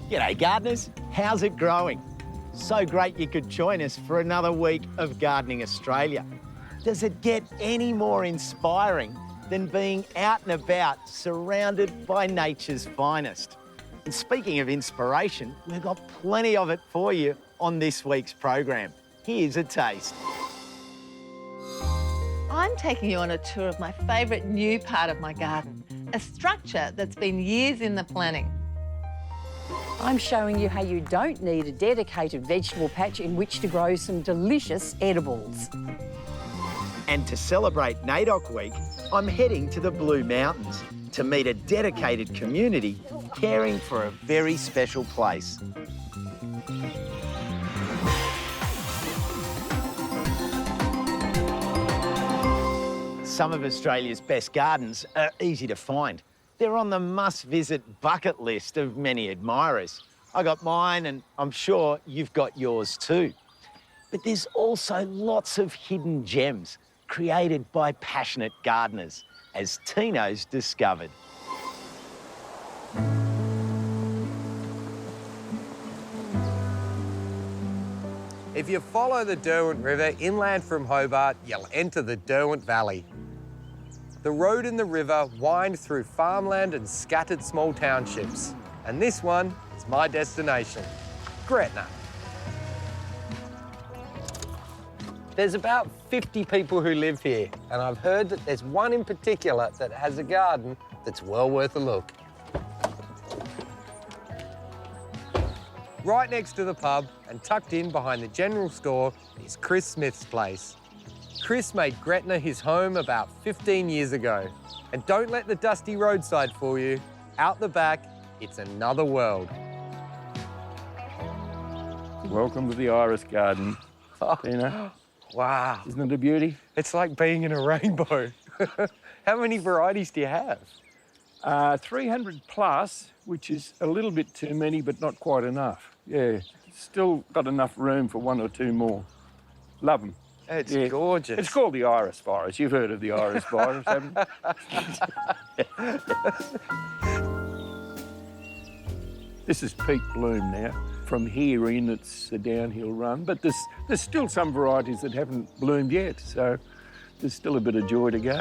G'day gardeners, how's it growing? So great you could join us for another week of Gardening Australia. Does it get any more inspiring than being out and about surrounded by nature's finest? And speaking of inspiration, we've got plenty of it for you on this week's program. Here's a taste. I'm taking you on a tour of my favourite new part of my garden, a structure that's been years in the planning. I'm showing you how you don't need a dedicated vegetable patch in which to grow some delicious edibles. And to celebrate NAIDOC Week, I'm heading to the Blue Mountains to meet a dedicated community caring for a very special place. Some of Australia's best gardens are easy to find. They're on the must-visit bucket list of many admirers. I got mine and I'm sure you've got yours too. But there's also lots of hidden gems created by passionate gardeners, as Tino's discovered. If you follow the Derwent River inland from Hobart, you'll enter the Derwent Valley. The road and the river wind through farmland and scattered small townships. And this one is my destination, Gretna. There's about 50 people who live here, and I've heard that there's one in particular that has a garden that's well worth a look. Right next to the pub and tucked in behind the general store is Chris Smith's place. Chris made Gretna his home about 15 years ago. And don't let the dusty roadside fool you. Out the back, it's another world. Welcome to the iris garden, Tina. Wow. Isn't it a beauty? It's like being in a rainbow. How many varieties do you have? 300 plus, which is a little bit too many, but not quite enough. Yeah, still got enough room for one or two more. Love them. It's gorgeous. It's called the iris virus. You've heard of the iris virus, haven't you? This is peak bloom now. From here in, it's a downhill run, but there's still some varieties that haven't bloomed yet, so there's still a bit of joy to go.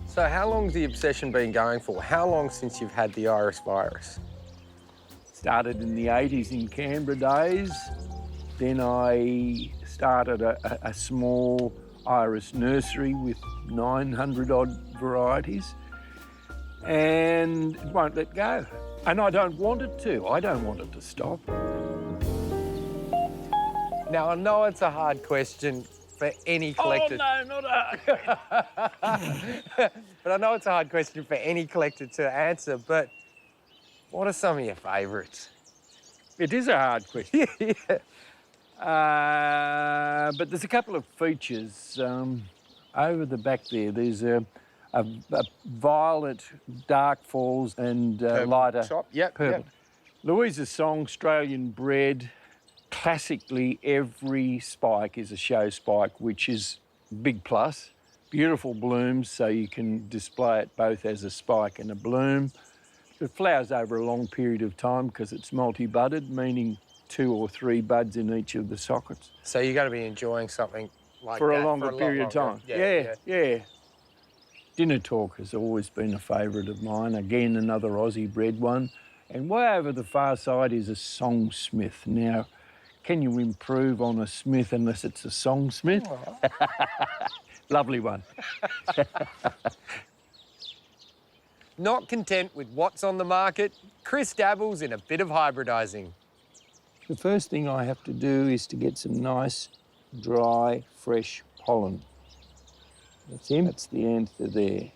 So how long's the obsession been going for? How long since you've had the iris virus? Started in the 80s in Canberra days. Then I started a small iris nursery with 900 odd varieties, and it won't let go. And I don't want it to. I don't want it to stop. Now, I know it's a hard question for any collector. Oh, no, not hard. But I know it's a hard question for any collector to answer, but what are some of your favourites? It is a hard question. Yeah. But there's a couple of features. Over the back there, there's a violet dark falls and lighter Top. Yep, purple. yep. Louisa's song, Australian bred. Classically, every spike is a show spike, which is a big plus. Beautiful blooms, so you can display it both as a spike and a bloom. It flowers over a long period of time because it's multi-budded, meaning 2 or 3 buds in each of the sockets. So you're going to be enjoying something like for that a longer for a period lot of longer. time. Yeah. Dinner Talk has always been a favourite of mine. Again, another Aussie bred one. And way over the far side is a Song Smith. Now, can you improve on a Smith unless it's a Song Smith? Lovely one. Not content with what's on the market, Chris dabbles in a bit of hybridising. The first thing I have to do is to get some nice, dry, fresh pollen. That's him. That's the anther there.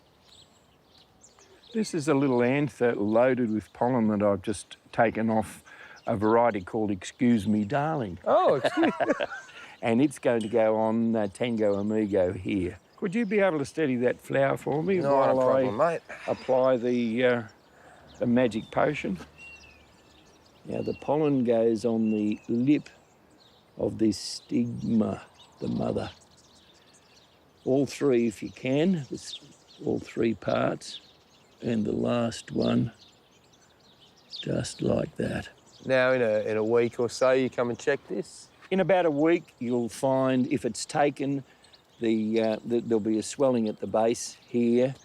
This is a little anther loaded with pollen that I've just taken off a variety called Excuse Me Darling. Oh, excuse me. And it's going to go on Tango Amigo here. Could you be able to steady that flower for me Not a while problem, I mate. apply the magic potion? Now, the pollen goes on the lip of this stigma, the mother. All 3 if you can. all three parts, and the last one just like that. Now, in a week or so, you come and check this? In about a week, you'll find if it's taken, there'll be a swelling at the base here.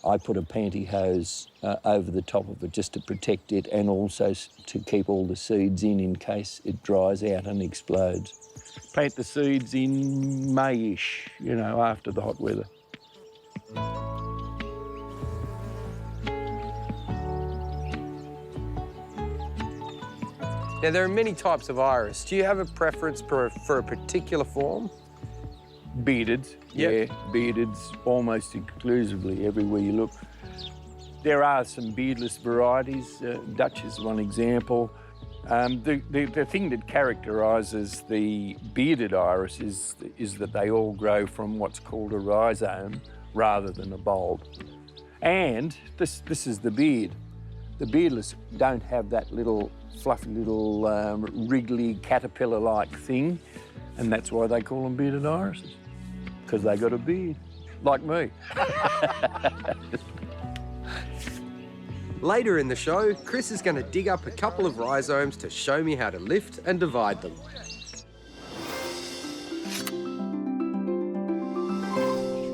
I put a pantyhose over the top of it just to protect it and also to keep all the seeds in case it dries out and explodes. Plant the seeds in May-ish, after the hot weather. Now, there are many types of iris. Do you have a preference for a particular form? Beardeds, Yep. yeah, beardeds almost exclusively everywhere you look. There are some beardless varieties. Dutch is one example. The thing that characterises the bearded iris is that they all grow from what's called a rhizome rather than a bulb. And this is the beard. The beardless don't have that little fluffy little wriggly caterpillar-like thing, and that's why they call them bearded irises, because they got a beard, like me. Later in the show, Chris is going to dig up a couple of rhizomes to show me how to lift and divide them.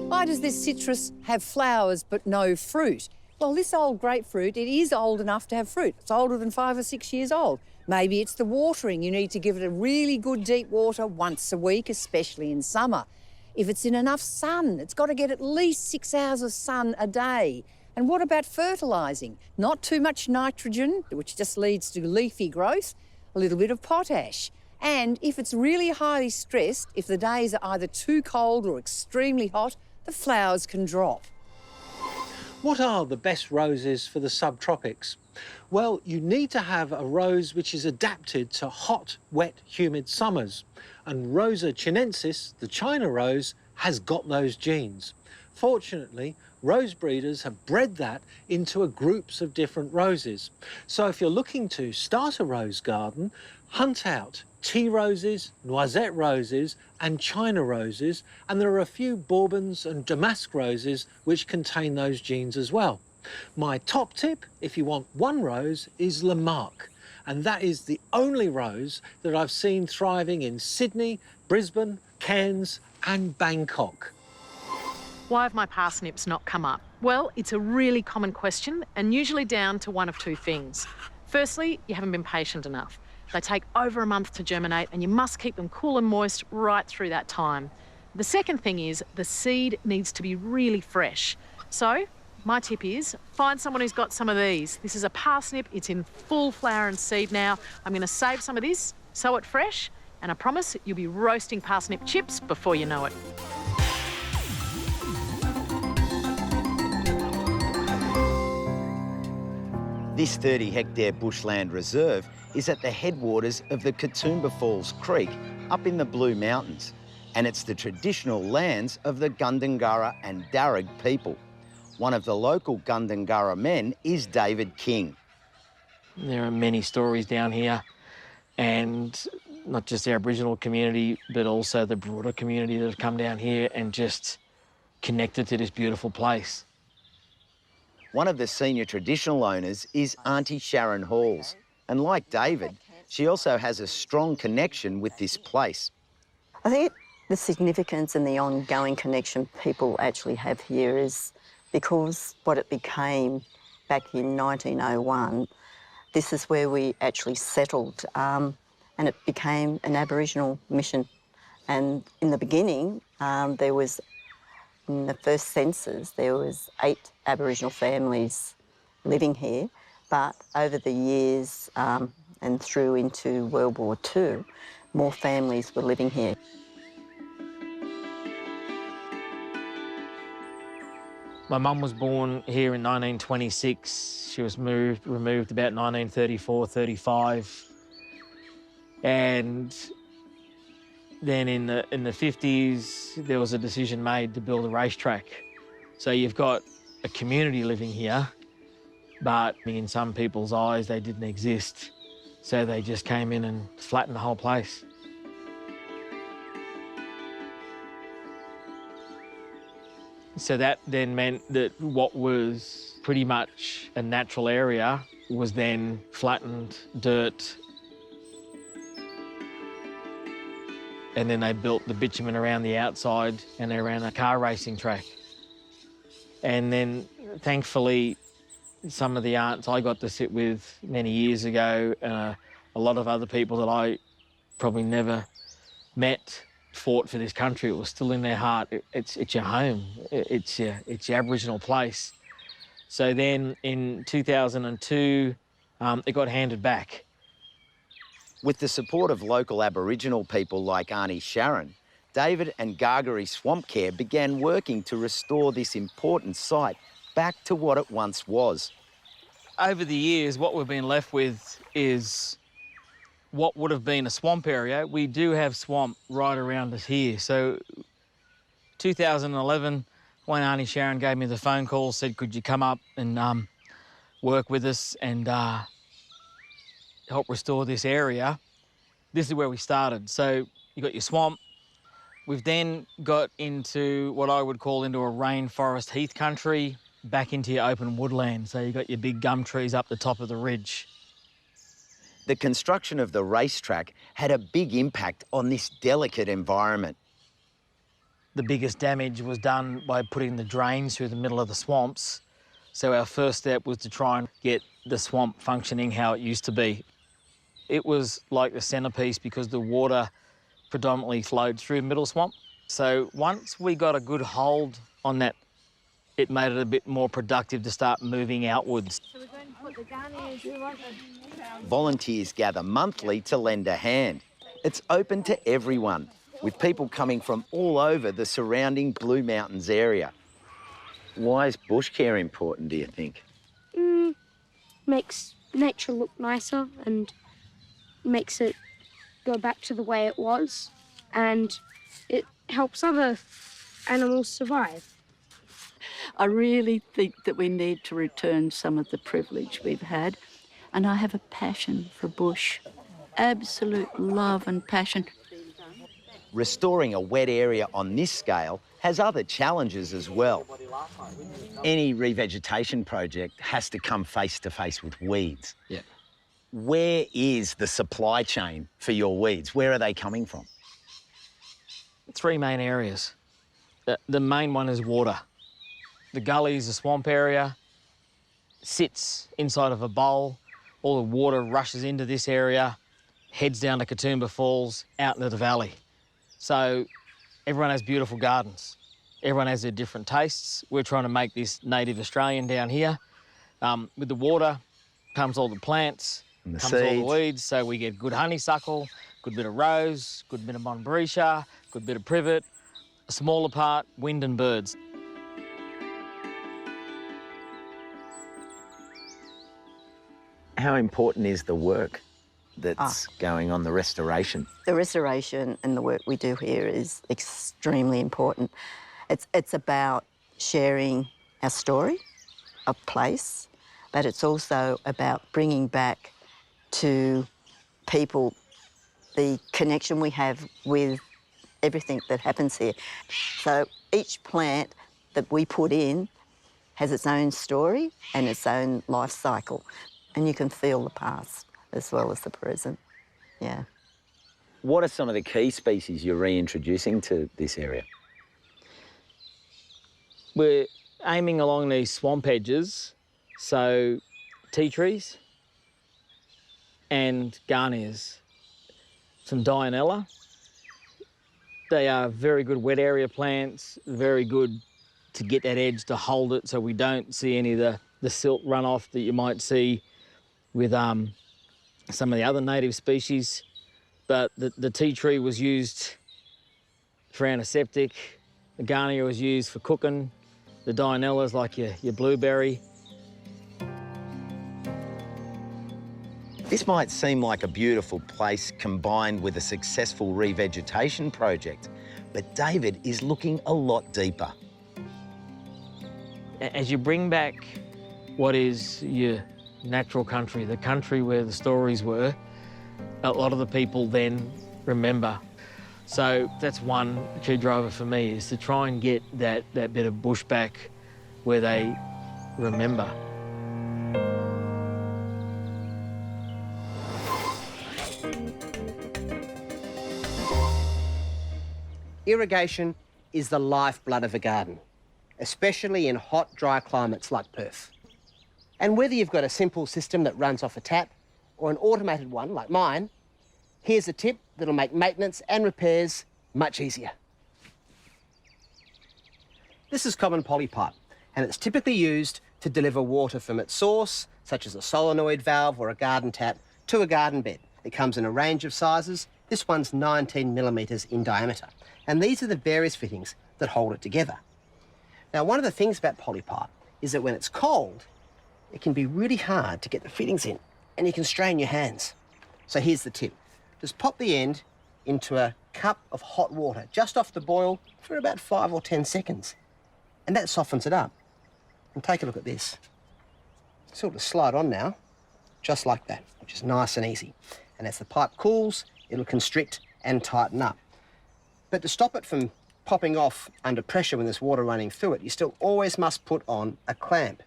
Why does this citrus have flowers but no fruit? Well, this old grapefruit, it is old enough to have fruit. It's older than 5 or 6 years old. Maybe it's the watering. You need to give it a really good deep water once a week, especially in summer. If it's in enough sun, it's got to get at least 6 hours of sun a day. And what about fertilising? Not too much nitrogen, which just leads to leafy growth, a little bit of potash. And if it's really highly stressed, if the days are either too cold or extremely hot, the flowers can drop. What are the best roses for the subtropics? Well, you need to have a rose which is adapted to hot, wet, humid summers. And Rosa chinensis, the China rose, has got those genes. Fortunately, rose breeders have bred that into groups of different roses. So if you're looking to start a rose garden, hunt out tea roses, noisette roses and China roses, and there are a few Bourbons and damask roses which contain those genes as well. My top tip, if you want one rose, is Lamarck, and that is the only rose that I've seen thriving in Sydney, Brisbane, Cairns and Bangkok. Why have my parsnips not come up? Well, it's a really common question and usually down to one of two things. Firstly, you haven't been patient enough. They take over a month to germinate and you must keep them cool and moist right through that time. The second thing is the seed needs to be really fresh. So my tip is find someone who's got some of these. This is a parsnip, it's in full flower and seed now. I'm going to save some of this, sow it fresh, and I promise you'll be roasting parsnip chips before you know it. This 30-hectare bushland reserve is at the headwaters of the Katoomba Falls Creek up in the Blue Mountains, and it's the traditional lands of the Gundungurra and Darug people. One of the local Gundungurra men is David King. There are many stories down here, and not just the Aboriginal community, but also the broader community that have come down here and just connected to this beautiful place. One of the senior traditional owners is Auntie Sharon Halls, and like David, she also has a strong connection with this place. I think the significance and the ongoing connection people actually have here is because what it became back in 1901, this is where we actually settled, and it became an Aboriginal mission. And in the beginning, there was, in the first census, there was 8 Aboriginal families living here, but over the years and through into World War II, more families were living here. My mum was born here in 1926. She was removed about 1934, 35. And then in the 50s, there was a decision made to build a racetrack. So you've got a community living here, but in some people's eyes, they didn't exist. So they just came in and flattened the whole place. So that then meant that what was pretty much a natural area was then flattened, dirt. And then they built the bitumen around the outside and around a car racing track. And then, thankfully, some of the aunts I got to sit with many years ago, a lot of other people that I probably never met, fought for this country. It was still in their heart. It's your home. It's your Aboriginal place. So then in 2002, it got handed back. With the support of local Aboriginal people like Auntie Sharon, David and Gargery Swamp Care began working to restore this important site back to what it once was. Over the years, what we've been left with is what would have been a swamp area. We do have swamp right around us here. So 2011, when Auntie Sharon gave me the phone call, said, could you come up and work with us and help restore this area, this is where we started. So you got your swamp. We've then got into what I would call into a rainforest heath country, back into your open woodland. So you got your big gum trees up the top of the ridge. The construction of the racetrack had a big impact on this delicate environment. The biggest damage was done by putting the drains through the middle of the swamps. So our first step was to try and get the swamp functioning how it used to be. It was like the centrepiece because the water predominantly flowed through middle swamp. So once we got a good hold on that, it made it a bit more productive to start moving outwards. So we're going to put the gardeningaus. Volunteers gather monthly to lend a hand. It's open to everyone, with people coming from all over the surrounding Blue Mountains area. Why is bush care important, do you think? Makes nature look nicer and makes it go back to the way it was, and it helps other animals survive. I really think that we need to return some of the privilege we've had, and I have a passion for bush, absolute love and passion. Restoring a wet area on this scale has other challenges as well. Any revegetation project has to come face to face with weeds. Yeah. Where is the supply chain for your weeds? Where are they coming from? Three main areas. The main one is water. The gully is a swamp area, sits inside of a bowl. All the water rushes into this area, heads down to Katoomba Falls, out into the valley. So everyone has beautiful gardens. Everyone has their different tastes. We're trying to make this native Australian down here. With the water comes all the plants, and the comes all seeds. the weeds, so we get good honeysuckle, good bit of rose, good bit of Monbretia, good bit of privet, a smaller part, wind and birds. How important is the work that's going on, the restoration? The restoration and the work we do here is extremely important. It's about sharing our story of place, but it's also about bringing back to people the connection we have with everything that happens here. So each plant that we put in has its own story and its own life cycle, and you can feel the past as well as the present, yeah. What are some of the key species you're reintroducing to this area? We're aiming along these swamp edges, so tea trees and garniers, some Dianella. They are very good wet area plants, very good to get that edge to hold it so we don't see any of the silt runoff that you might see with some of the other native species. But the tea tree was used for antiseptic, the garnier was used for cooking, the Dianella is like your blueberry. This might seem like a beautiful place combined with a successful revegetation project, but David is looking a lot deeper. As you bring back what is your natural country, the country where the stories were, a lot of the people then remember So that's one key driver for me, is to try and get that bit of bush back where they remember. Irrigation is the lifeblood of a garden, especially in hot, dry climates like Perth. And whether you've got a simple system that runs off a tap or an automated one like mine, here's a tip that'll make maintenance and repairs much easier. This is common polypipe, and it's typically used to deliver water from its source, such as a solenoid valve or a garden tap, to a garden bed. It comes in a range of sizes. This one's 19 millimetres in diameter, and these are the various fittings that hold it together. Now, one of the things about polypipe is that when it's cold, it can be really hard to get the fittings in, and you can strain your hands. So here's the tip. Just pop the end into a cup of hot water, just off the boil, for about 5 or 10 seconds. And that softens it up. And take a look at this. Sort of slide on now, just like that, which is nice and easy. And as the pipe cools, it'll constrict and tighten up. But to stop it from popping off under pressure when there's water running through it, you still always must put on a clamp.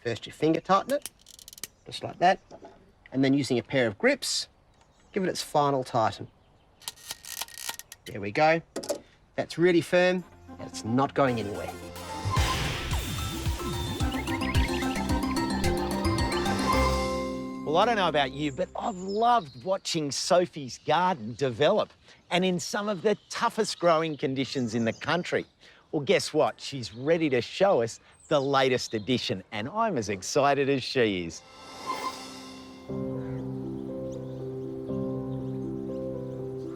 First, your finger tighten it, just like that. And then using a pair of grips, give it its final tighten. There we go. That's really firm, and it's not going anywhere. Well, I don't know about you, but I've loved watching Sophie's garden develop, and in some of the toughest growing conditions in the country. Well, guess what? She's ready to show us the latest addition, and I'm as excited as she is.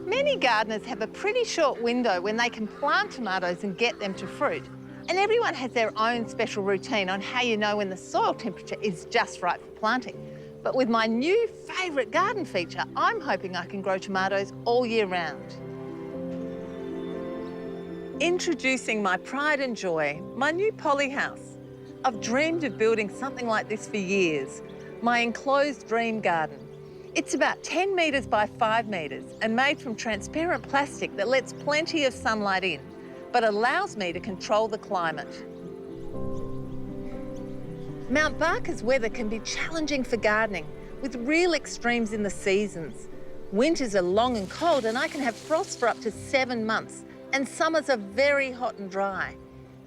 Many gardeners have a pretty short window when they can plant tomatoes and get them to fruit. And everyone has their own special routine on how you know when the soil temperature is just right for planting. But with my new favourite garden feature, I'm hoping I can grow tomatoes all year round. Introducing my pride and joy, my new polyhouse. I've dreamed of building something like this for years, my enclosed dream garden. It's about 10 metres by 5 metres and made from transparent plastic that lets plenty of sunlight in, but allows me to control the climate. Mount Barker's weather can be challenging for gardening, with real extremes in the seasons. Winters are long and cold, and I can have frost for up to 7 months, and summers are very hot and dry.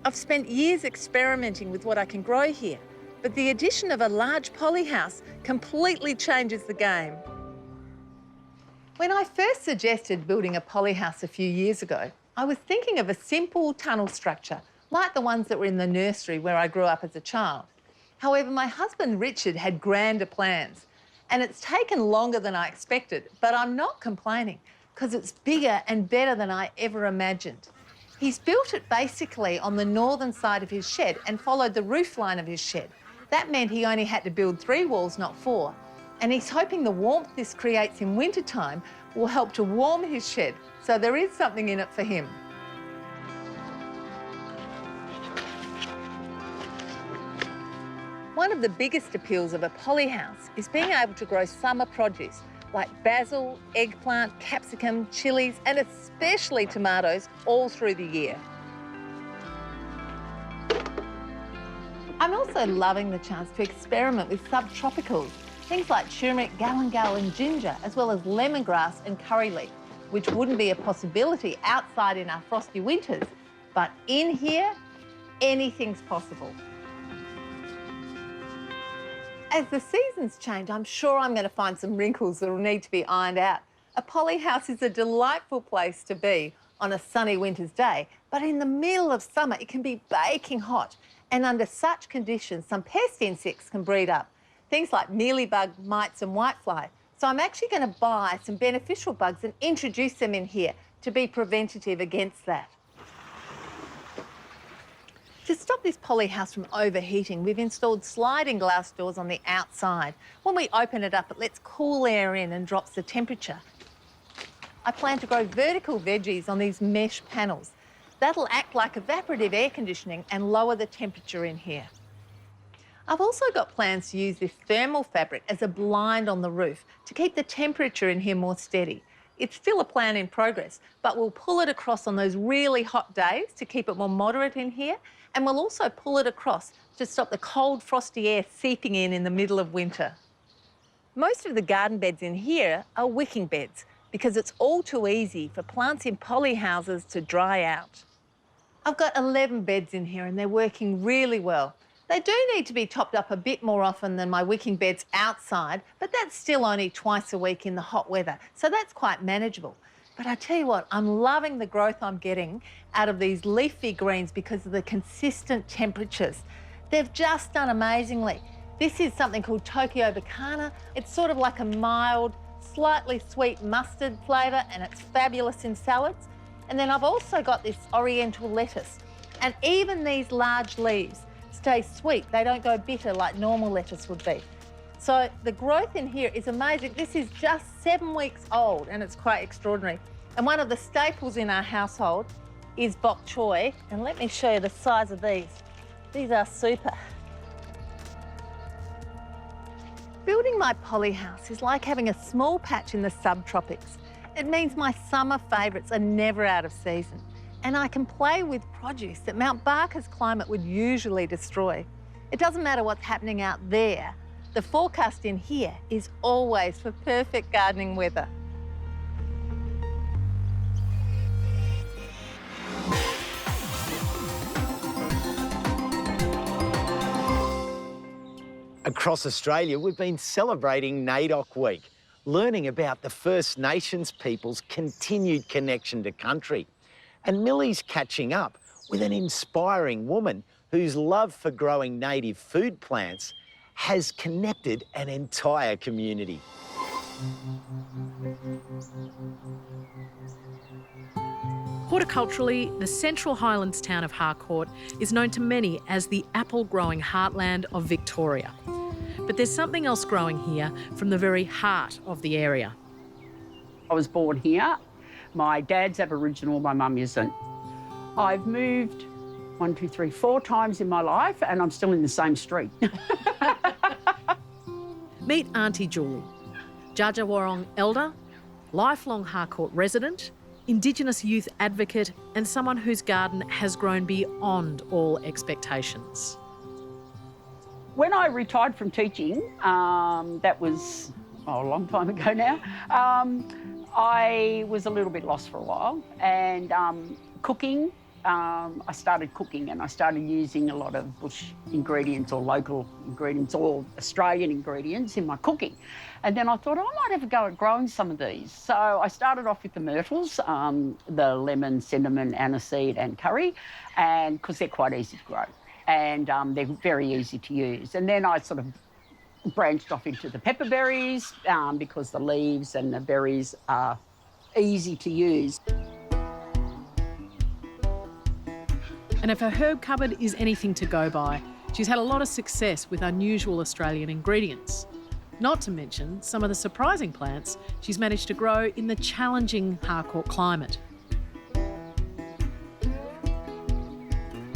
I've spent years experimenting with what I can grow here, but the addition of a large polyhouse completely changes the game. When I first suggested building a polyhouse a few years ago, I was thinking of a simple tunnel structure, like the ones that were in the nursery where I grew up as a child. However, my husband Richard had grander plans, and it's taken longer than I expected, but I'm not complaining because it's bigger and better than I ever imagined. He's built it basically on the northern side of his shed and followed the roof line of his shed. That meant he only had to build 3 walls, not 4. And he's hoping the warmth this creates in wintertime will help to warm his shed, so there is something in it for him. One of the biggest appeals of a polyhouse is being able to grow summer produce like basil, eggplant, capsicum, chilies, and especially tomatoes all through the year. I'm also loving the chance to experiment with subtropicals, things like turmeric, galangal and ginger, as well as lemongrass and curry leaf, which wouldn't be a possibility outside in our frosty winters, but in here, anything's possible. As the seasons change, I'm sure I'm going to find some wrinkles that will need to be ironed out. A polyhouse is a delightful place to be on a sunny winter's day, but in the middle of summer, it can be baking hot. And under such conditions, some pest insects can breed up, things like mealybug, mites and whitefly. So I'm actually going to buy some beneficial bugs and introduce them in here to be preventative against that. To stop this polyhouse from overheating, we've installed sliding glass doors on the outside. When we open it up, it lets cool air in and drops the temperature. I plan to grow vertical veggies on these mesh panels. That'll act like evaporative air conditioning and lower the temperature in here. I've also got plans to use this thermal fabric as a blind on the roof to keep the temperature in here more steady. It's still a plan in progress, but we'll pull it across on those really hot days to keep it more moderate in here, and we'll also pull it across to stop the cold, frosty air seeping in the middle of winter. Most of the garden beds in here are wicking beds because it's all too easy for plants in polyhouses to dry out. I've got 11 beds in here and they're working really well. They do need to be topped up a bit more often than my wicking beds outside, but that's still only twice a week in the hot weather, so that's quite manageable. But I tell you what, I'm loving the growth I'm getting out of these leafy greens because of the consistent temperatures. They've just done amazingly. This is something called Tokyo Bacana. It's sort of like a mild, slightly sweet mustard flavour, and it's fabulous in salads. And then I've also got this oriental lettuce. And even these large leaves stay sweet. They don't go bitter like normal lettuce would be. So the growth in here is amazing. This is just 7 weeks old and it's quite extraordinary. And one of the staples in our household is bok choy. And let me show you the size of these. These are super. Building my polyhouse is like having a small patch in the subtropics. It means my summer favourites are never out of season, and I can play with produce that Mount Barker's climate would usually destroy. It doesn't matter what's happening out there. The forecast in here is always for perfect gardening weather. Across Australia, we've been celebrating NAIDOC Week, learning about the First Nations people's continued connection to country. And Millie's catching up with an inspiring woman whose love for growing native food plants has connected an entire community. Horticulturally, the Central Highlands town of Harcourt is known to many as the apple-growing heartland of Victoria. But there's something else growing here from the very heart of the area. I was born here. My dad's Aboriginal, my mum isn't. I've moved 4 times in my life and I'm still in the same street. Meet Auntie Julie, Djadjawarong elder, lifelong Harcourt resident, Indigenous youth advocate and someone whose garden has grown beyond all expectations. When I retired from teaching, that was a long time ago now, I was a little bit lost for a while, and cooking, I started cooking and I started using a lot of bush ingredients or local ingredients or Australian ingredients in my cooking. And then I thought, I might have a go at growing some of these. So I started off with the myrtles, the lemon, cinnamon, aniseed and curry, and because they're quite easy to grow. And they're very easy to use. And then I sort of branched off into the pepperberries because the leaves and the berries are easy to use. And if her herb cupboard is anything to go by, she's had a lot of success with unusual Australian ingredients. Not to mention some of the surprising plants she's managed to grow in the challenging Harcourt climate.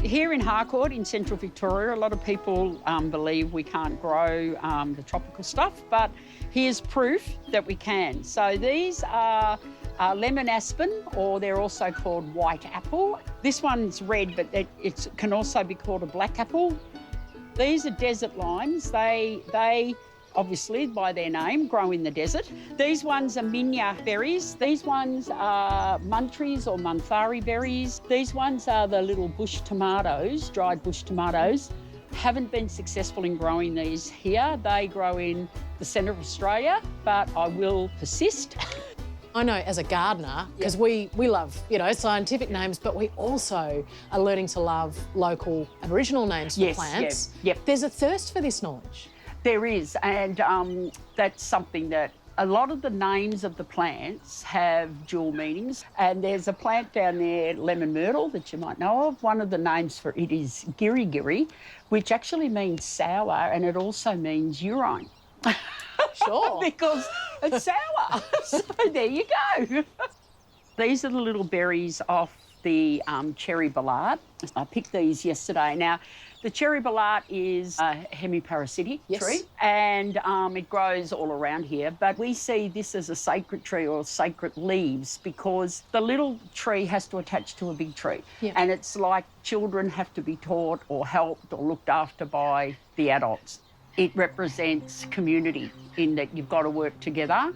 Here in Harcourt, in central Victoria, a lot of people believe we can't grow the tropical stuff, but here's proof that we can. So these are lemon aspen, or they're also called white apple. This one's red, but it can also be called a black apple. These are desert limes. They obviously, by their name, grow in the desert. These ones are minya berries. These ones are muntries or munthari berries. These ones are the little bush tomatoes, dried bush tomatoes. Haven't been successful in growing these here. They grow in the centre of Australia, but I will persist. I know as a gardener, because we love, scientific names, but we also are learning to love local Aboriginal names for plants. Yep. There's a thirst for this knowledge. There is, and that's something that a lot of the names of the plants have dual meanings. And there's a plant down there, lemon myrtle, that you might know of. One of the names for it is giri giri, which actually means sour, and it also means urine. Sure. Because it's sour. So there you go. These are the little berries off the cherry ballard. I picked these yesterday. Now, The cherry ballart is a hemiparasitic tree, and it grows all around here. But we see this as a sacred tree or sacred leaves because the little tree has to attach to a big tree. And it's like children have to be taught or helped or looked after by the adults. It represents community in that you've got to work together.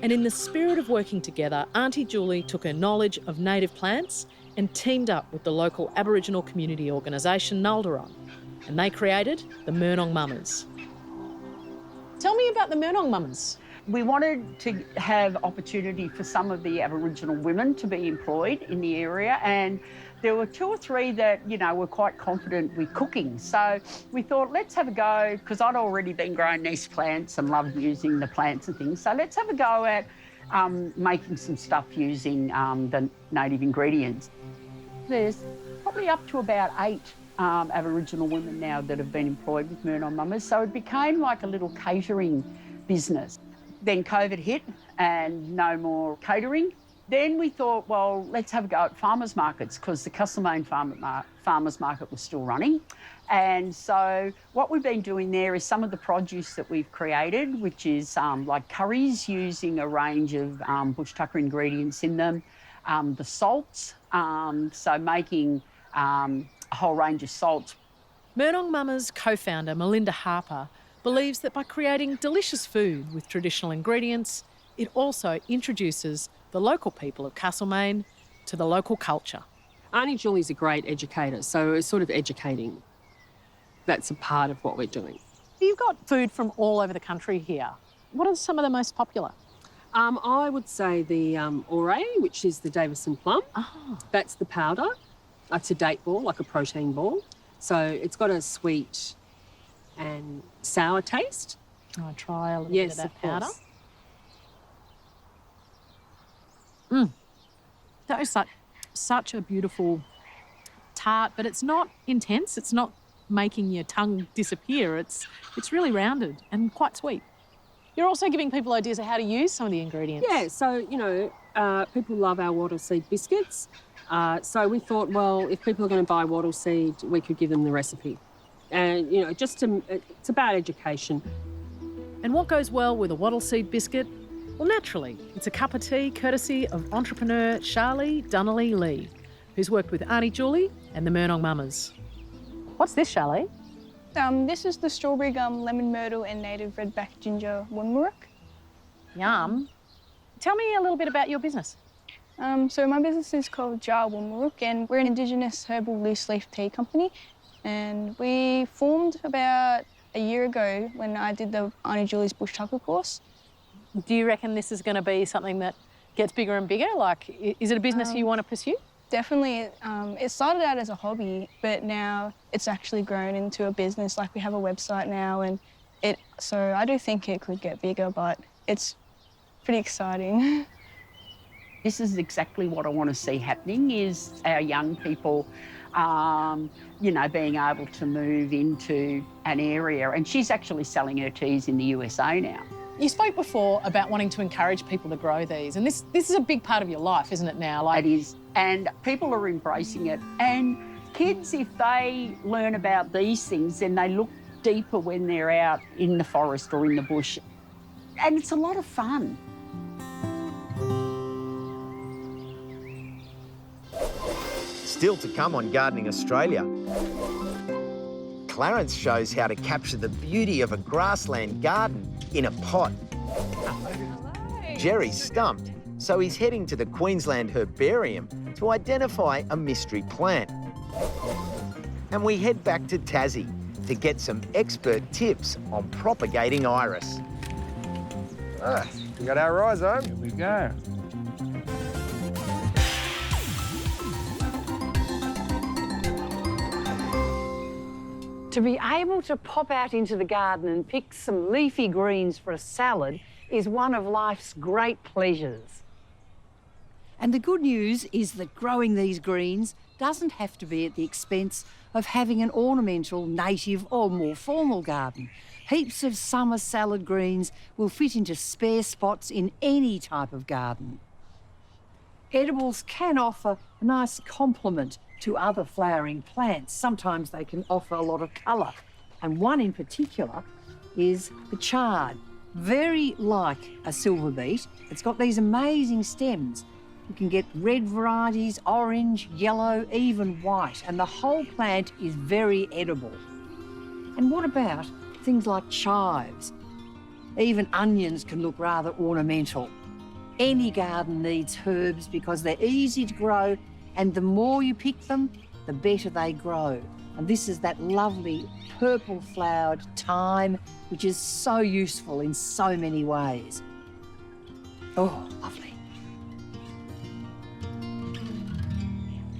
And in the spirit of working together, Auntie Julie took her knowledge of native plants and teamed up with the local Aboriginal community organisation, Naldaron, and they created the Murnong Mamas. Tell me about the Murnong Mamas. We wanted to have opportunity for some of the Aboriginal women to be employed in the area, and there were 2 or 3 that, you know, were quite confident with cooking. So we thought, let's have a go, because I'd already been growing these plants and loved using the plants and things. So let's have a go at making some stuff using the native ingredients. There's probably up to about 8 Aboriginal women now that have been employed with Murnong Mamas. So it became like a little catering business. Then COVID hit and no more catering. Then we thought, well, let's have a go at farmers markets because the Castlemaine farmers market was still running. And so what we've been doing there is some of the produce that we've created, which is like curries using a range of bush tucker ingredients in them, the salts, so making a whole range of salts. Murnong Mamas co-founder Melinda Harper believes that by creating delicious food with traditional ingredients, it also introduces the local people of Castlemaine to the local culture. Auntie Julie's a great educator, so it's sort of educating. That's a part of what we're doing. You've got food from all over the country here. What are some of the most popular? I would say the Ore, which is the Davison plum. Oh. That's the powder. It's a date ball, like a protein ball. So it's got a sweet and sour taste. I'll try a little bit of that powder. Course. That is such a beautiful tart, but it's not intense. It's not making your tongue disappear. It's really rounded and quite sweet. You're also giving people ideas of how to use some of the ingredients. Yeah, so, you know, people love our wattle seed biscuits. So we thought, well, if people are going to buy wattle seed, we could give them the recipe. And, you know, it's about education. And what goes well with a wattle seed biscuit? Well, naturally, it's a cup of tea courtesy of entrepreneur Charlie Dunnerly Lee, who's worked with Auntie Julie and the Murnong Mamas. What's this, Charlie? This is the strawberry gum, lemon myrtle and native redback ginger wunmuruk. Yum. Tell me a little bit about your business. So my business is called Jar Wunmuruk and we're an Indigenous herbal loose leaf tea company. And we formed about a year ago when I did the Auntie Julie's Bush Tucker course. Do you reckon this is going to be something that gets bigger and bigger? Like, is it a business you want to pursue? Definitely. It started out as a hobby, but now it's actually grown into a business. Like, we have a website now, and so I do think it could get bigger, but it's pretty exciting. This is exactly what I want to see happening, is our young people, you know, being able to move into an area. And she's actually selling her teas in the USA now. You spoke before about wanting to encourage people to grow these, and this is a big part of your life, isn't it now? It is, and people are embracing it. And kids, if they learn about these things, then they look deeper when they're out in the forest or in the bush. And it's a lot of fun. Still to come on Gardening Australia. Clarence shows how to capture the beauty of a grassland garden in a pot. Jerry's stumped, so he's heading to the Queensland Herbarium to identify a mystery plant. And we head back to Tassie to get some expert tips on propagating iris. We got our rhizome. Here we go. To be able to pop out into the garden and pick some leafy greens for a salad is one of life's great pleasures. And the good news is that growing these greens doesn't have to be at the expense of having an ornamental, native or more formal garden. Heaps of summer salad greens will fit into spare spots in any type of garden. Edibles can offer a nice complement to other flowering plants. Sometimes they can offer a lot of colour. And one in particular is the chard. Very like a silver beet. It's got these amazing stems. You can get red varieties, orange, yellow, even white, and the whole plant is very edible. And what about things like chives? Even onions can look rather ornamental. Any garden needs herbs because they're easy to grow, and the more you pick them, the better they grow. And this is that lovely purple flowered thyme, which is so useful in so many ways. Oh, lovely.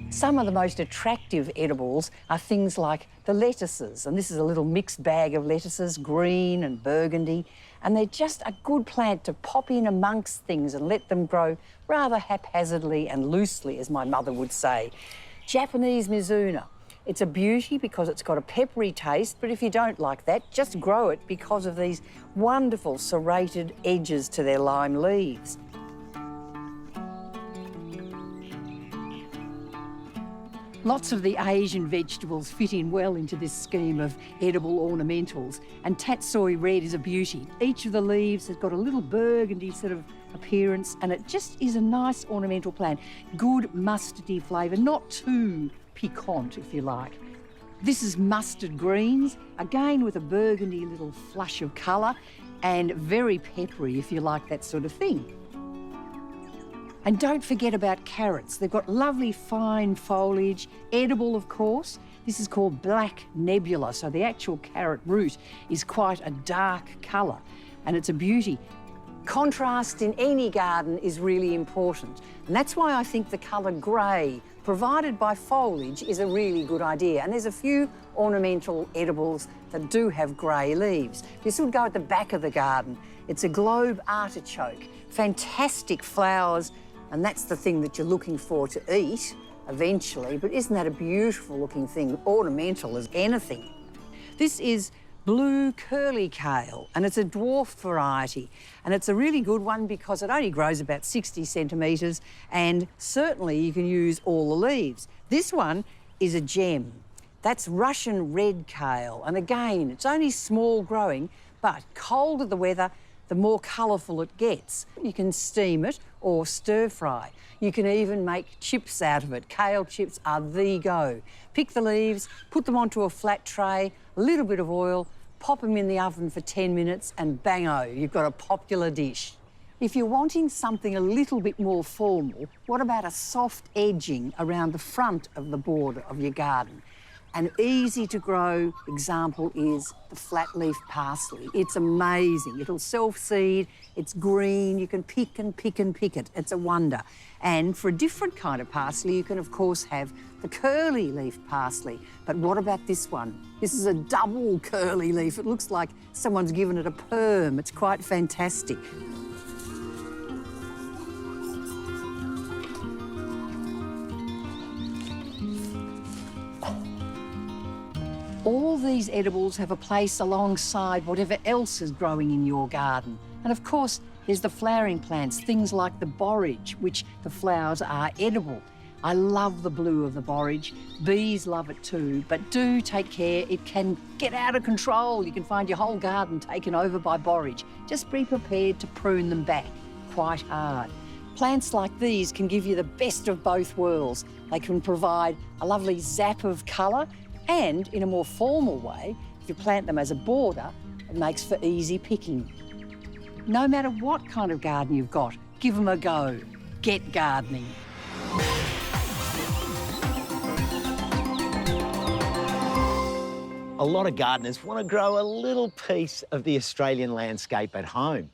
Some of the most attractive edibles are things like the lettuces, and this is a little mixed bag of lettuces, green and burgundy, and they're just a good plant to pop in amongst things and let them grow rather haphazardly and loosely, as my mother would say. Japanese mizuna. It's a beauty because it's got a peppery taste, but if you don't like that, just grow it because of these wonderful serrated edges to their lime leaves. Lots of the Asian vegetables fit in well into this scheme of edible ornamentals, and tatsoi red is a beauty. Each of the leaves has got a little burgundy sort of appearance, and it just is a nice ornamental plant. Good mustardy flavour, not too piquant, if you like. This is mustard greens, again with a burgundy little flush of colour, and very peppery, if you like that sort of thing. And don't forget about carrots. They've got lovely fine foliage, edible of course. This is called black nebula, so the actual carrot root is quite a dark colour, and it's a beauty. Contrast in any garden is really important, and that's why I think the colour grey, provided by foliage, is a really good idea. And there's a few ornamental edibles that do have grey leaves. This would go at the back of the garden. It's a globe artichoke, fantastic flowers, and that's the thing that you're looking for to eat eventually, but isn't that a beautiful looking thing? Ornamental as anything. This is blue curly kale, and it's a dwarf variety, and it's a really good one because it only grows about 60 centimetres, and certainly you can use all the leaves. This one is a gem. That's Russian red kale, and again, it's only small growing, but colder the weather, the more colourful it gets. You can steam it or stir fry. You can even make chips out of it. Kale chips are the go. Pick the leaves, put them onto a flat tray, a little bit of oil, pop them in the oven for 10 minutes and bang-o, you've got a popular dish. If you're wanting something a little bit more formal, what about a soft edging around the front of the border of your garden? An easy to grow example is the flat leaf parsley. It's amazing. It'll self-seed, it's green, you can pick and pick and pick it. It's a wonder. And for a different kind of parsley, you can of course have the curly leaf parsley. But what about this one? This is a double curly leaf. It looks like someone's given it a perm. It's quite fantastic. All these edibles have a place alongside whatever else is growing in your garden. And of course, there's the flowering plants, things like the borage, which the flowers are edible. I love the blue of the borage. Bees love it too, but do take care. It can get out of control. You can find your whole garden taken over by borage. Just be prepared to prune them back quite hard. Plants like these can give you the best of both worlds. They can provide a lovely zap of colour, and in a more formal way, if you plant them as a border, it makes for easy picking. No matter what kind of garden you've got, give them a go. Get gardening. A lot of gardeners want to grow a little piece of the Australian landscape at home.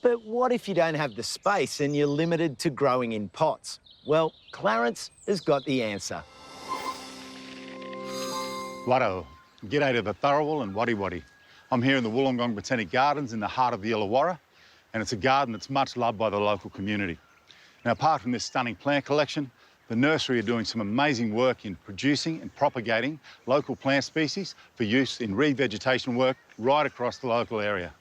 But what if you don't have the space and you're limited to growing in pots? Well, Clarence has got the answer. Watto, g'day to the Tharawal and Waddy Waddy. I'm here in the Wollongong Botanic Gardens in the heart of the Illawarra, and it's a garden that's much loved by the local community. Now, apart from this stunning plant collection, the nursery are doing some amazing work in producing and propagating local plant species for use in revegetation work right across the local area.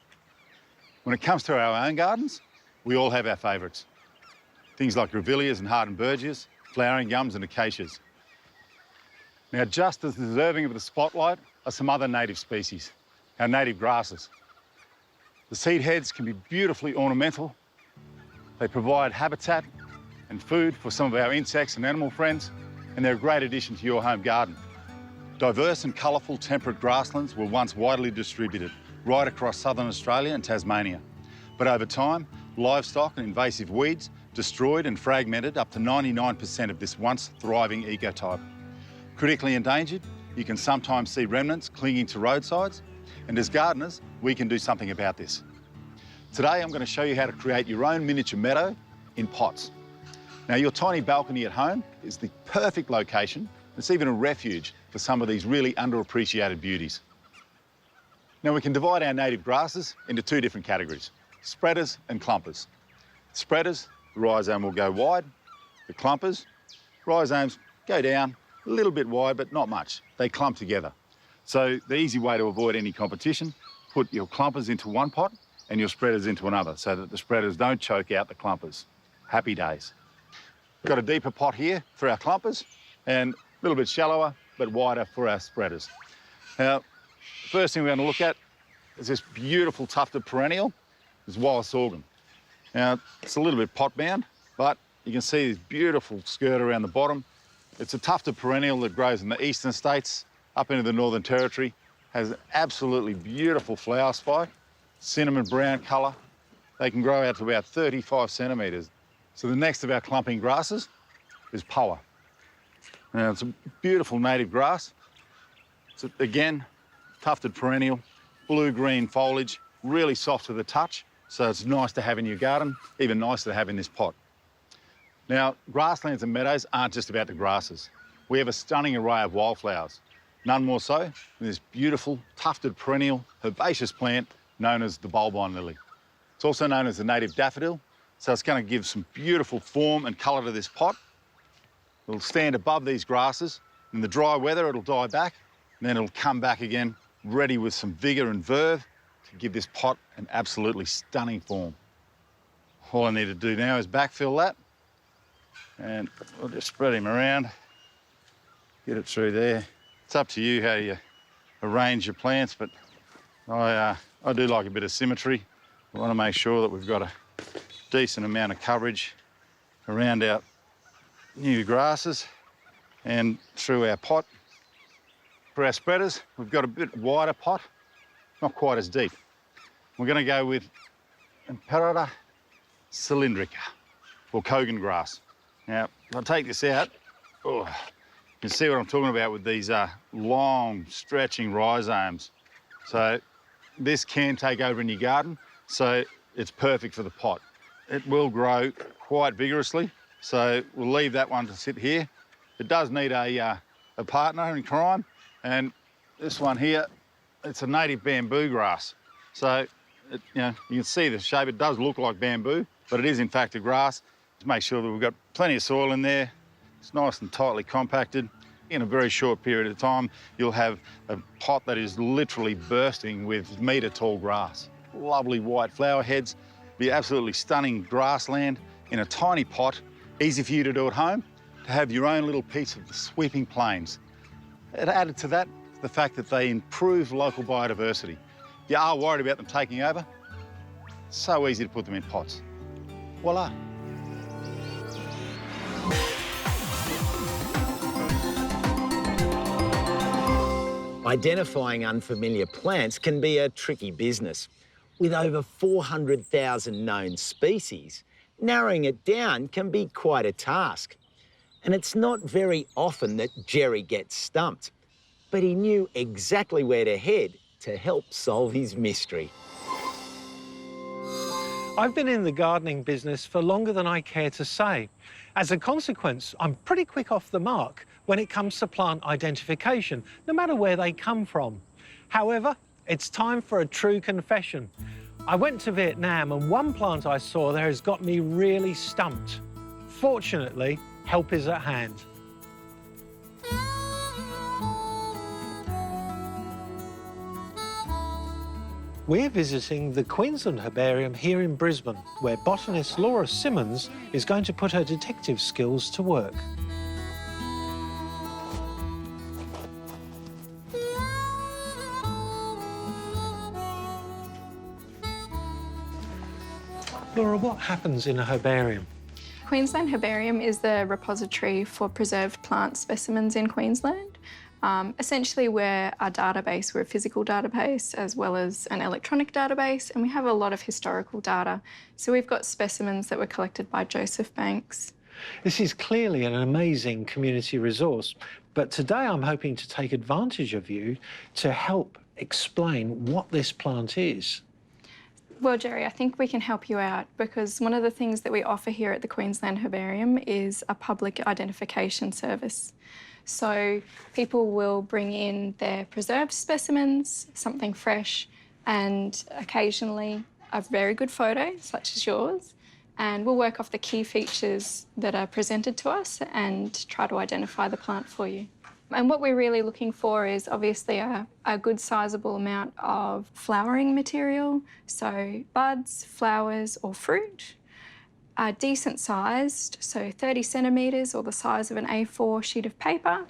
When it comes to our own gardens, we all have our favourites. Things like grevilleas and hardenbergias, flowering gums and acacias. Now, just as deserving of the spotlight are some other native species, our native grasses. The seed heads can be beautifully ornamental. They provide habitat and food for some of our insects and animal friends, and they're a great addition to your home garden. Diverse and colourful temperate grasslands were once widely distributed right across southern Australia and Tasmania. But over time, livestock and invasive weeds destroyed and fragmented up to 99% of this once thriving ecotype. Critically endangered, you can sometimes see remnants clinging to roadsides, and as gardeners, we can do something about this. Today, I'm going to show you how to create your own miniature meadow in pots. Now, your tiny balcony at home is the perfect location. It's even a refuge for some of these really underappreciated beauties. Now, we can divide our native grasses into two different categories, spreaders and clumpers. Spreaders, the rhizome will go wide. The clumpers, rhizomes go down a little bit wide, but not much. They clump together. So the easy way to avoid any competition, put your clumpers into one pot and your spreaders into another so that the spreaders don't choke out the clumpers. Happy days. Got a deeper pot here for our clumpers and a little bit shallower but wider for our spreaders. Now, the first thing we're going to look at is this beautiful tufted perennial, this wild sorghum. Now, it's a little bit pot bound, but you can see this beautiful skirt around the bottom. It's a tufted perennial that grows in the eastern states, up into the Northern Territory, has an absolutely beautiful flower spike, cinnamon brown colour. They can grow out to about 35 centimetres. So the next of our clumping grasses is poa. Now, it's a beautiful native grass. It's, again, tufted perennial, blue-green foliage, really soft to the touch, so it's nice to have in your garden, even nicer to have in this pot. Now, grasslands and meadows aren't just about the grasses. We have a stunning array of wildflowers, none more so than this beautiful, tufted perennial, herbaceous plant known as the bulbine lily. It's also known as the native daffodil, so it's going to give some beautiful form and colour to this pot. It'll stand above these grasses. In the dry weather, it'll die back, and then it'll come back again, ready with some vigour and verve to give this pot an absolutely stunning form. All I need to do now is backfill that, and we'll just spread him around, get it through there. It's up to you how you arrange your plants, but I do like a bit of symmetry. I want to make sure that we've got a decent amount of coverage around our new grasses and through our pot. For our spreaders, we've got a bit wider pot, not quite as deep. We're going to go with Imperata cylindrica, or Kogan grass. Now, if I take this out, you can see what I'm talking about with these long, stretching rhizomes. So this can take over in your garden, so it's perfect for the pot. It will grow quite vigorously, so we'll leave that one to sit here. It does need a partner in crime, and this one here, it's a native bamboo grass. So, you can see the shape. It does look like bamboo, but it is in fact a grass. To make sure that we've got plenty of soil in there. It's nice and tightly compacted. In a very short period of time, you'll have a pot that is literally bursting with metre-tall grass. Lovely white flower heads, be absolutely stunning grassland in a tiny pot, easy for you to do at home, to have your own little piece of the sweeping plains. And added to that, the fact that they improve local biodiversity. If you are worried about them taking over, it's so easy to put them in pots. Voila. Identifying unfamiliar plants can be a tricky business. With over 400,000 known species, narrowing it down can be quite a task. And it's not very often that Jerry gets stumped, but he knew exactly where to head to help solve his mystery. I've been in the gardening business for longer than I care to say. As a consequence, I'm pretty quick off the mark when it comes to plant identification, no matter where they come from. However, it's time for a true confession. I went to Vietnam and one plant I saw there has got me really stumped. Fortunately, help is at hand. We're visiting the Queensland Herbarium here in Brisbane, where botanist Laura Simmons is going to put her detective skills to work. Laura, what happens in a herbarium? Queensland Herbarium is the repository for preserved plant specimens in Queensland. Essentially, we're a database. We're a physical database as well as an electronic database, and we have a lot of historical data. So we've got specimens that were collected by Joseph Banks. This is clearly an amazing community resource, but today I'm hoping to take advantage of you to help explain what this plant is. Well, Jerry, I think we can help you out because one of the things that we offer here at the Queensland Herbarium is a public identification service. So people will bring in their preserved specimens, something fresh, and occasionally a very good photo, such as yours, and we'll work off the key features that are presented to us and try to identify the plant for you. And what we're really looking for is obviously a good sizable amount of flowering material, so buds, flowers or fruit, decent sized, so 30 centimetres or the size of an A4 sheet of paper.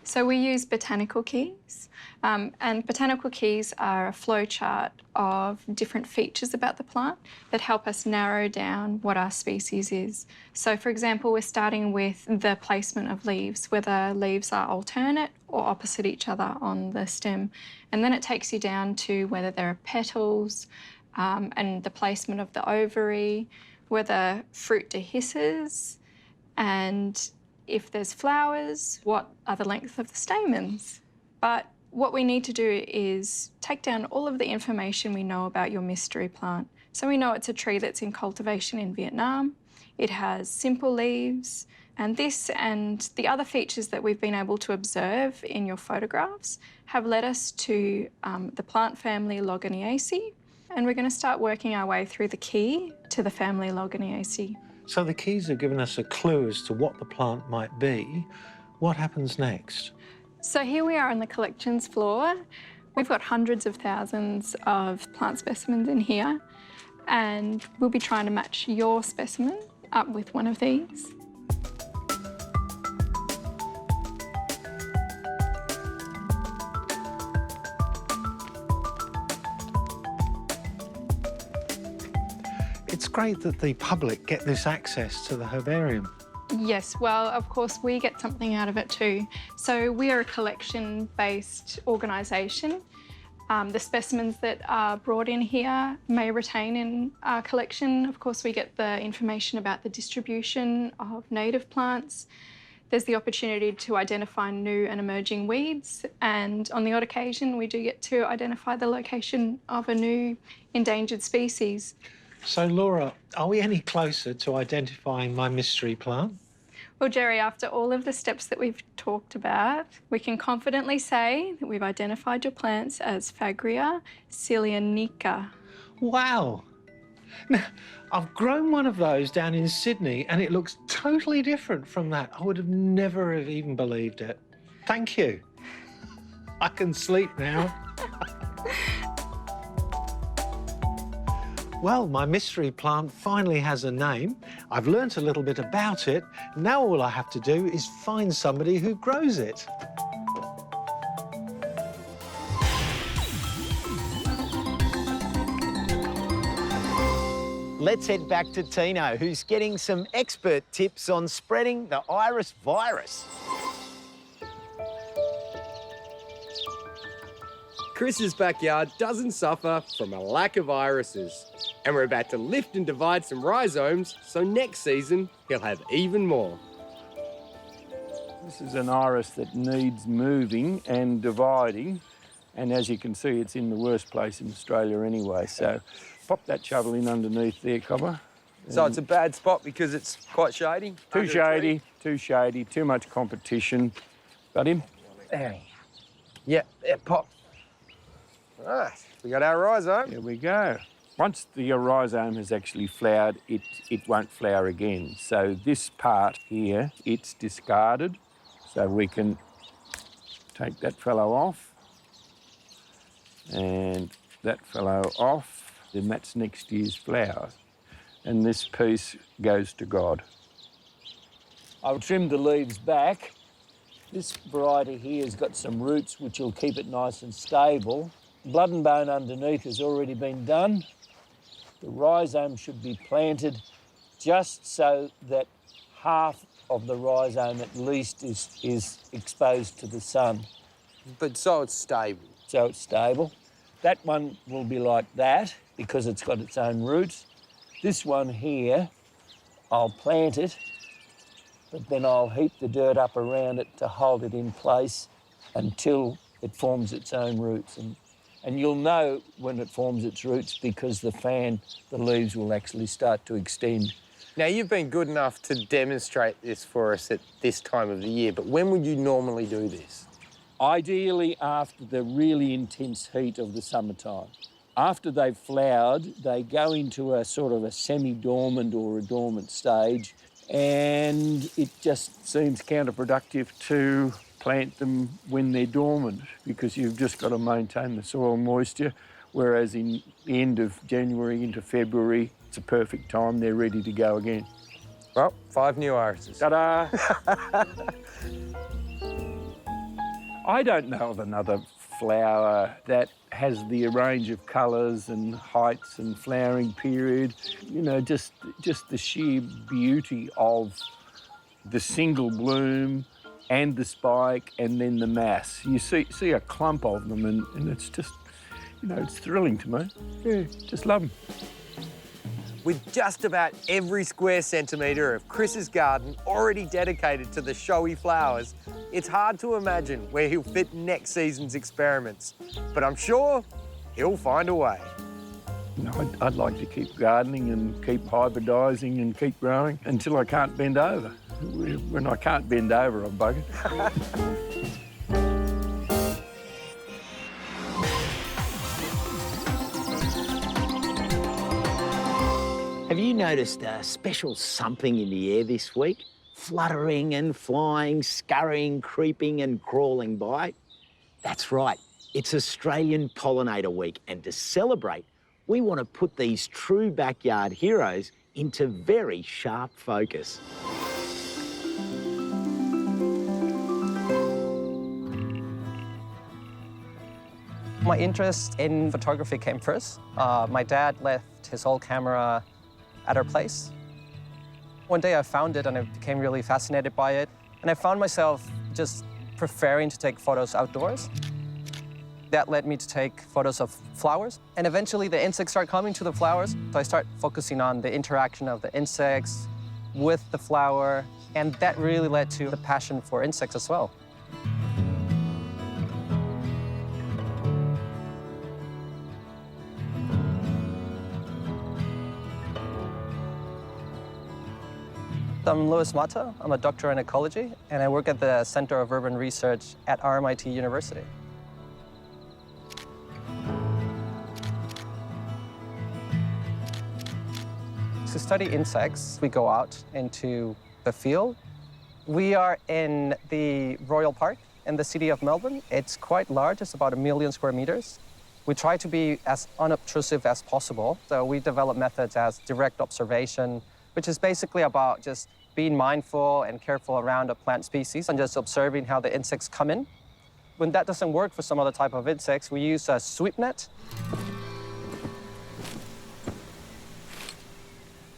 So we use botanical keys, and botanical keys are a flowchart of different features about the plant that help us narrow down what our species is. So for example, we're starting with the placement of leaves, whether leaves are alternate or opposite each other on the stem. And then it takes you down to whether there are petals, and the placement of the ovary, whether fruit dehisces, and if there's flowers, what are the length of the stamens. But what we need to do is take down all of the information we know about your mystery plant. So we know it's a tree that's in cultivation in Vietnam. It has simple leaves, and this and the other features that we've been able to observe in your photographs have led us to the plant family Logoniaceae, and we're going to start working our way through the key to the family Logoniaceae. So the keys have given us a clue as to what the plant might be. What happens next? So here we are on the collections floor. We've got hundreds of thousands of plant specimens in here, and we'll be trying to match your specimen up with one of these. It's great that the public get this access to the herbarium. Yes, well, of course, we get something out of it too. So we are a collection-based organisation. The specimens that are brought in here may retain in our collection. Of course, we get the information about the distribution of native plants. There's the opportunity to identify new and emerging weeds, and on the odd occasion, we do get to identify the location of a new endangered species. So, Laura, are we any closer to identifying my mystery plant? Well, Jerry, after all of the steps that we've talked about, we can confidently say that we've identified your plants as Fagria cilianica. Wow. Now, I've grown one of those down in Sydney and it looks totally different from that. I would have never have even believed it. Thank you. I can sleep now. Well, my mystery plant finally has a name. I've learnt a little bit about it. Now all I have to do is find somebody who grows it. Let's head back to Tino, who's getting some expert tips on spreading the iris virus. Chris's backyard doesn't suffer from a lack of irises. And we're about to lift and divide some rhizomes, so next season he'll have even more. This is an iris that needs moving and dividing, and as you can see, it's in the worst place in Australia anyway. So pop that shovel in underneath there, Cobber. So it's a bad spot because it's quite shady? Too shady, too much competition. Got him? There. Yeah, pop. Right, we got our rhizome. There we go. Once the rhizome has actually flowered, it won't flower again. So this part here, it's discarded. So we can take that fellow off and that fellow off. Then that's next year's flowers. And this piece goes to God. I've trimmed the leaves back. This variety here has got some roots which will keep it nice and stable. Blood and bone underneath has already been done. The rhizome should be planted just so that half of the rhizome at least is exposed to the sun. But so it's stable. So it's stable. That one will be like that because it's got its own roots. This one here, I'll plant it, but then I'll heap the dirt up around it to hold it in place until it forms its own roots. And you'll know when it forms its roots because the leaves will actually start to extend. Now, you've been good enough to demonstrate this for us at this time of the year, but when would you normally do this? Ideally after the really intense heat of the summertime. After they've flowered, they go into a sort of a semi-dormant or a dormant stage, and it just seems counterproductive to plant them when they're dormant because you've just got to maintain the soil moisture, whereas in the end of January into February, it's a perfect time, they're ready to go again. Well, 5 new irises. Ta-da! I don't know of another flower that has the range of colours and heights and flowering period. You know, just the sheer beauty of the single bloom and the spike and then the mass. You see a clump of them and it's just, you know, it's thrilling to me. Yeah, just love them. With just about every square centimetre of Chris's garden already dedicated to the showy flowers, it's hard to imagine where he'll fit next season's experiments. But I'm sure he'll find a way. You know, I'd like to keep gardening and keep hybridising and keep growing until I can't bend over. When I can't bend over, I'm buggered. Have you noticed a special something in the air this week? Fluttering and flying, scurrying, creeping and crawling by? That's right, it's Australian Pollinator Week, and to celebrate, we want to put these true backyard heroes into very sharp focus. My interest in photography came first. My dad left his old camera at our place. One day I found it and I became really fascinated by it. And I found myself just preferring to take photos outdoors. That led me to take photos of flowers. And eventually the insects start coming to the flowers. So I start focusing on the interaction of the insects with the flower. And that really led to the passion for insects as well. I'm Louis Mata. I'm a doctor in ecology, and I work at the Center of Urban Research at RMIT University. To study insects, we go out into the field. We are in the Royal Park in the city of Melbourne. It's quite large, it's about 1 million square meters. We try to be as unobtrusive as possible. So we develop methods as direct observation, which is basically about just being mindful and careful around a plant species and just observing how the insects come in. When that doesn't work for some other type of insects, we use a sweep net.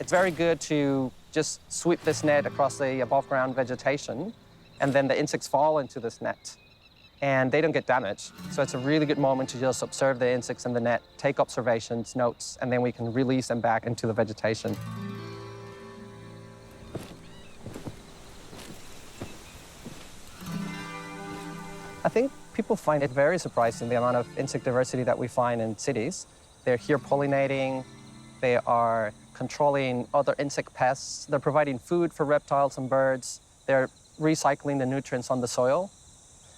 It's very good to just sweep this net across the above ground vegetation, and then the insects fall into this net and they don't get damaged. So it's a really good moment to just observe the insects in the net, take observations, notes, and then we can release them back into the vegetation. I think people find it very surprising, the amount of insect diversity that we find in cities. They're here pollinating, they are controlling other insect pests, they're providing food for reptiles and birds, they're recycling the nutrients on the soil.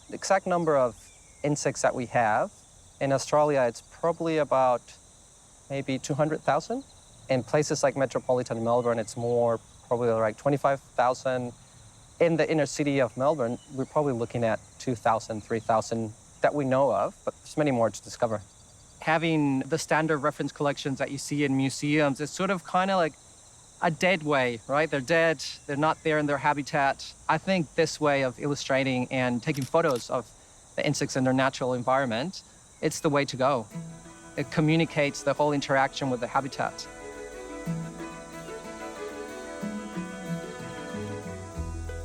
The exact number of insects that we have, in Australia, it's probably about maybe 200,000. In places like metropolitan Melbourne, it's more, probably like 25,000. In the inner city of Melbourne, we're probably looking at 2,000, 3,000 that we know of, but there's many more to discover. Having the standard reference collections that you see in museums is sort of kind of like a dead way, right? They're dead, they're not there in their habitat. I think this way of illustrating and taking photos of the insects in their natural environment, it's the way to go. it communicates the whole interaction with the habitat.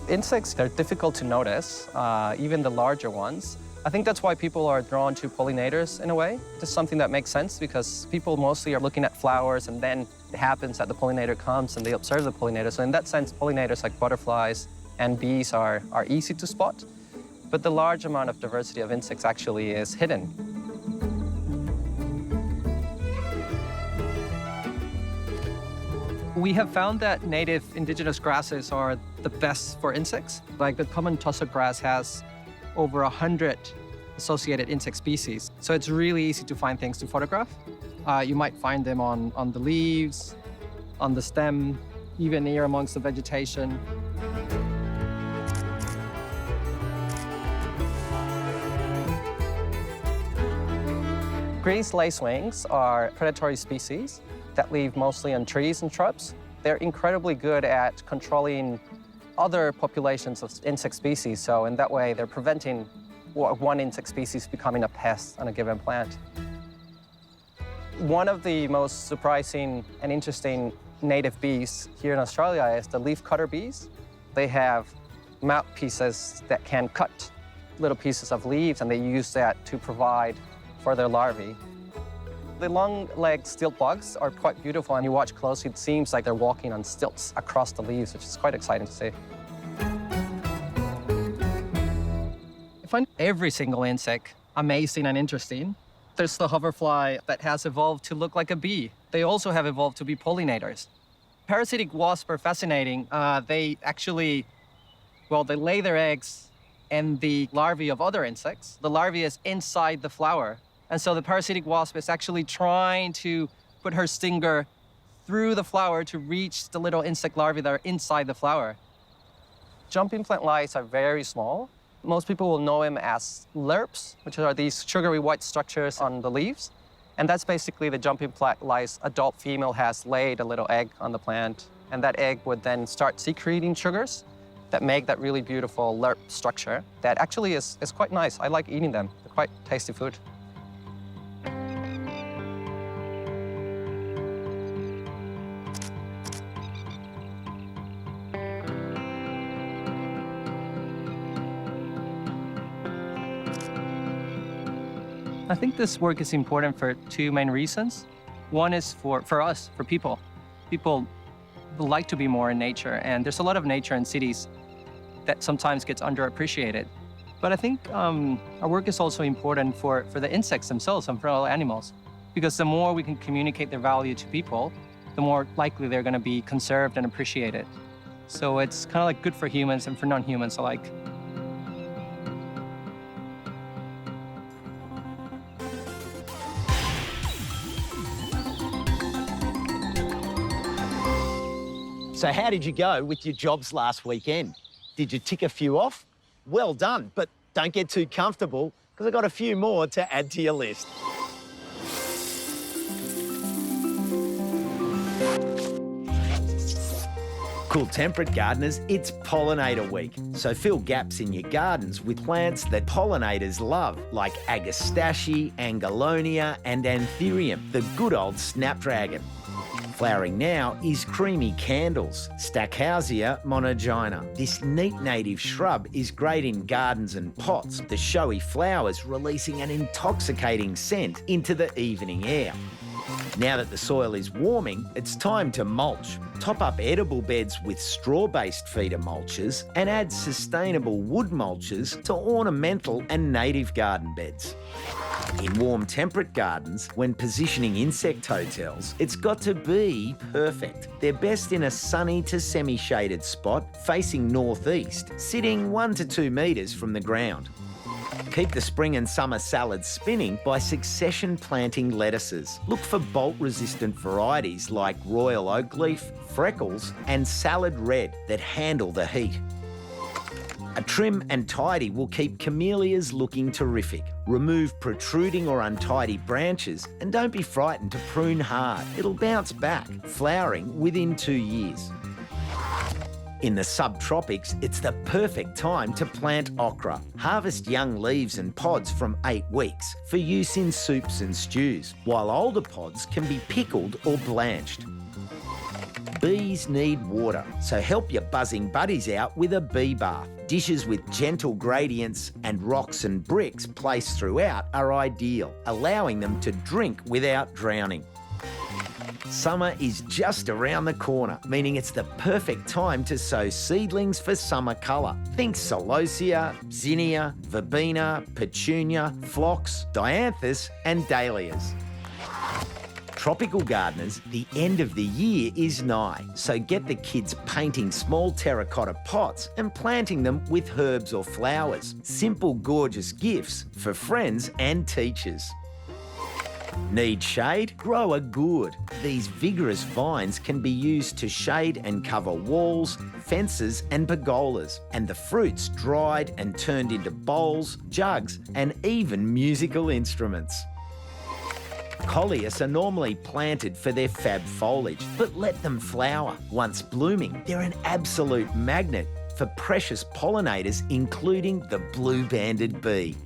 Insects, they're difficult to notice, even the larger ones. I think that's why people are drawn to pollinators in a way. Just something that makes sense because people mostly are looking at flowers and then it happens that the pollinator comes and they observe the pollinator. So in that sense, pollinators like butterflies and bees are easy to spot. But the large amount of diversity of insects actually is hidden. We have found that native indigenous grasses are the best for insects. Like the common tussock grass has over 100 associated insect species. So it's really easy to find things to photograph. You might find them on the leaves, on the stem, even near amongst the vegetation. Greased lacewings are predatory species that live mostly on trees and shrubs. They're incredibly good at controlling other populations of insect species, so in that way they're preventing one insect species becoming a pest on a given plant. One of the most surprising and interesting native bees here in Australia is the leafcutter bees. They have mouthpieces that can cut little pieces of leaves, and they use that to provide for their larvae. The long-legged stilt bugs are quite beautiful, and you watch closely, it seems like they're walking on stilts across the leaves, which is quite exciting to see. I find every single insect amazing and interesting. There's the hoverfly that has evolved to look like a bee. They also have evolved to be pollinators. Parasitic wasps are fascinating. They actually, they lay their eggs in the larvae of other insects. The larvae is inside the flower. And so the parasitic wasp is actually trying to put her stinger through the flower to reach the little insect larvae that are inside the flower. Jumping plant lice are very small. Most people will know them as lerps, which are these sugary white structures on the leaves. And that's basically the jumping plant lice. Adult female has laid a little egg on the plant, and that egg would then start secreting sugars that make that really beautiful lerp structure that actually is quite nice. I like eating them. They're quite tasty food. I think this work is important for two main reasons. One is for us, for people. People like to be more in nature, and there's a lot of nature in cities that sometimes gets underappreciated. But I think our work is also important for the insects themselves and for all animals, because the more we can communicate their value to people, the more likely they're going to be conserved and appreciated. So it's kind of like good for humans and for non-humans alike. So how did you go with your jobs last weekend? Did you tick a few off? Well done, but don't get too comfortable because I've got a few more to add to your list. Cool Temperate gardeners, it's pollinator week. So fill gaps in your gardens with plants that pollinators love, like agastache, angelonia and anthurium, the good old snapdragon. Flowering now is creamy candles, Stackhausia monogyna. This neat native shrub is great in gardens and pots, the showy flowers releasing an intoxicating scent into the evening air. Now that the soil is warming, it's time to mulch. Top up edible beds with straw-based feeder mulches and add sustainable wood mulches to ornamental and native garden beds. In warm temperate gardens, when positioning insect hotels, it's got to be perfect. They're best in a sunny to semi-shaded spot facing northeast, sitting 1 to 2 metres from the ground. Keep the spring and summer salads spinning by succession planting lettuces. Look for bolt-resistant varieties like Royal Oak Leaf, Freckles and Salad Red that handle the heat. A trim and tidy will keep camellias looking terrific. Remove protruding or untidy branches and don't be frightened to prune hard. It'll bounce back, flowering within 2 years. In the subtropics, it's the perfect time to plant okra. Harvest young leaves and pods from 8 weeks for use in soups and stews, while older pods can be pickled or blanched. Bees need water, so help your buzzing buddies out with a bee bath. Dishes with gentle gradients and rocks and bricks placed throughout are ideal, allowing them to drink without drowning. Summer is just around the corner, meaning it's the perfect time to sow seedlings for summer colour. Think celosia, zinnia, verbena, petunia, phlox, dianthus and dahlias. Tropical gardeners, the end of the year is nigh, so get the kids painting small terracotta pots and planting them with herbs or flowers. Simple, gorgeous gifts for friends and teachers. Need shade? Grow a gourd. These vigorous vines can be used to shade and cover walls, fences and pergolas, and the fruits dried and turned into bowls, jugs and even musical instruments. Coleus are normally planted for their fab foliage, but let them flower. Once blooming, they're an absolute magnet for precious pollinators, including the blue-banded bee.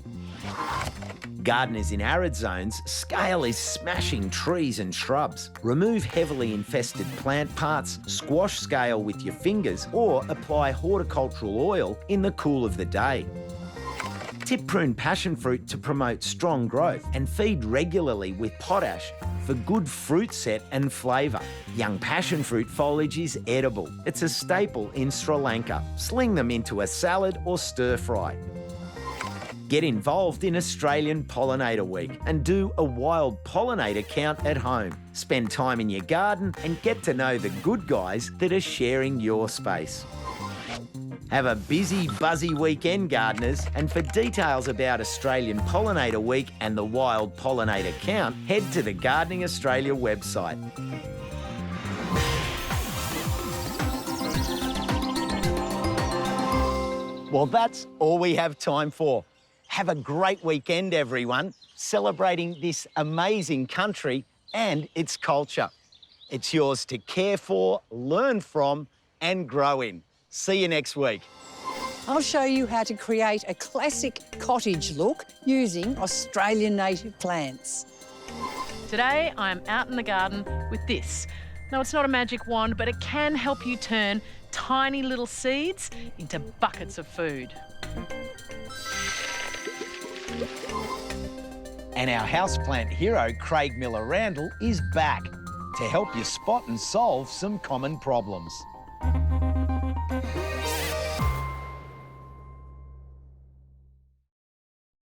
Gardeners in arid zones, scale is smashing trees and shrubs. Remove heavily infested plant parts, squash scale with your fingers, or apply horticultural oil in the cool of the day. Tip prune passion fruit to promote strong growth and feed regularly with potash for good fruit set and flavour. Young passion fruit foliage is edible. It's a staple in Sri Lanka. Sling them into a salad or stir fry. Get involved in Australian Pollinator Week and do a wild pollinator count at home. Spend time in your garden and get to know the good guys that are sharing your space. Have a busy, buzzy weekend, gardeners, and for details about Australian Pollinator Week and the Wild Pollinator Count, head to the Gardening Australia website. Well, that's all we have time for. Have a great weekend, everyone, celebrating this amazing country and its culture. It's yours to care for, learn from, and grow in. See you next week. I'll show you how to create a classic cottage look using Australian native plants. Today, I'm out in the garden with this. No, it's not a magic wand, but it can help you turn tiny little seeds into buckets of food. And our houseplant hero, Craig Miller-Randall, is back to help you spot and solve some common problems.